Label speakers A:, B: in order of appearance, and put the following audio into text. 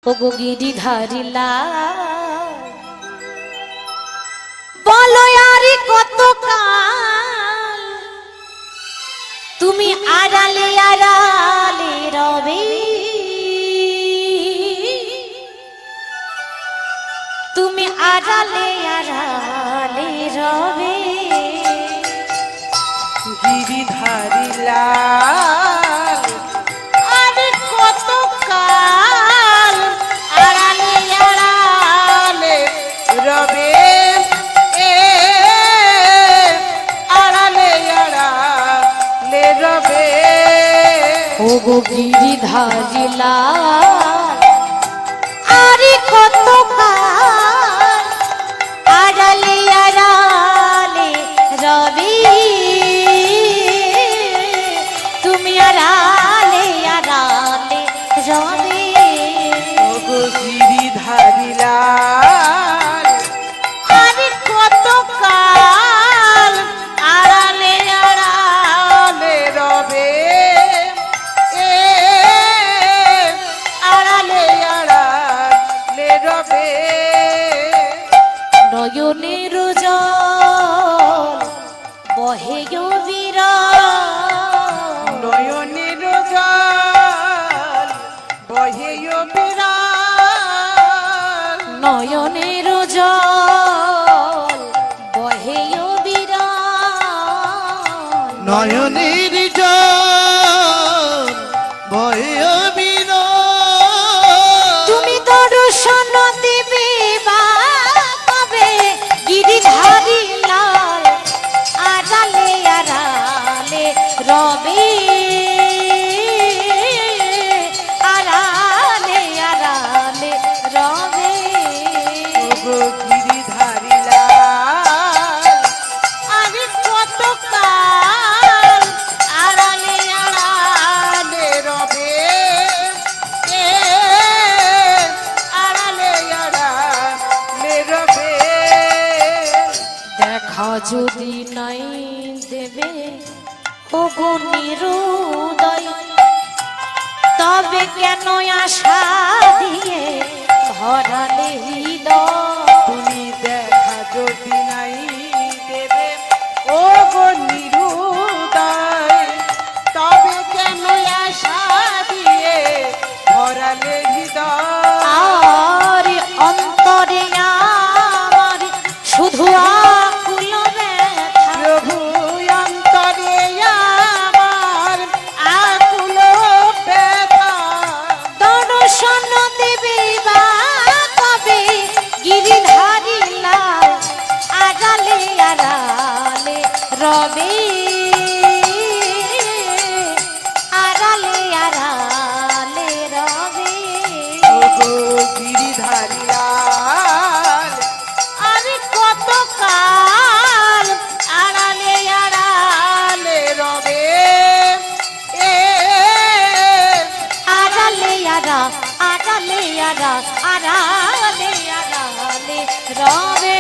A: ওগো গিরিধারিলা বলো আরি কত কাল তুমি আড়ালে আড়ালে রবে, তুমি আড়ালে আড়ালে রবে।
B: গিরিধারিলা
A: আরে কত কাল আড়ালে আড়ালে
B: রবে, আড়ালে আড়ালে রবে।
A: ওগো গিরিধারিলা আরে কত কাল আড়ালে আড়ালে রবে, তুমি আড়ালে আড়ালে রবে।
B: ওগো গিরিধারিলা
A: আরে কত কাল আড়ালে আড়ালে
B: রবে, আড়ালে আড়ালে রবে।
A: নয়নের জল বহে বিরাম,
B: নয়নের জল বহে বিরাম,
A: নয়নের জল বহে বিরাম,
B: নয়নের জল বহে বিরাম।
A: তুমি দর্শন দেবে বা কবে গিরিধারী লাল আড়ালে আড়ালে রবে, আড়ালে আড়ালে রবে।
B: ওগো গিরিধারিলা
A: আরে কত কাল আড়ালে আড়ালে
B: রবে, আড়ালে আড়ালে রবে।
A: দেখা যদি নাই দেবে ওগো নিরুদয়, তবে কেন আশা দিয়ে ভরালে হৃদয়।
B: তুমি দেখা যদি নাই দেবে ওগো নিরুদয়, তবে কেন আশা দিয়ে ভরালে হৃদয়।
A: আর অন্তরে আমার শুধু আকুল ব্যথা,
B: প্রভু অন্তরে আমার আকুল ব্যথা।
A: দর্শন দেবে বা কবে গিরিধারী লাল আড়ালে আড়ালে রবে, আড়ালে আড়ালে রবে।
B: ওগো গিরিধারিলা
A: আরে কত কাল আড়ালে আড়ালে
B: রবে,
A: আড়ালে আড়ালে আড়ালে আড়ালে আড়ালে রবে।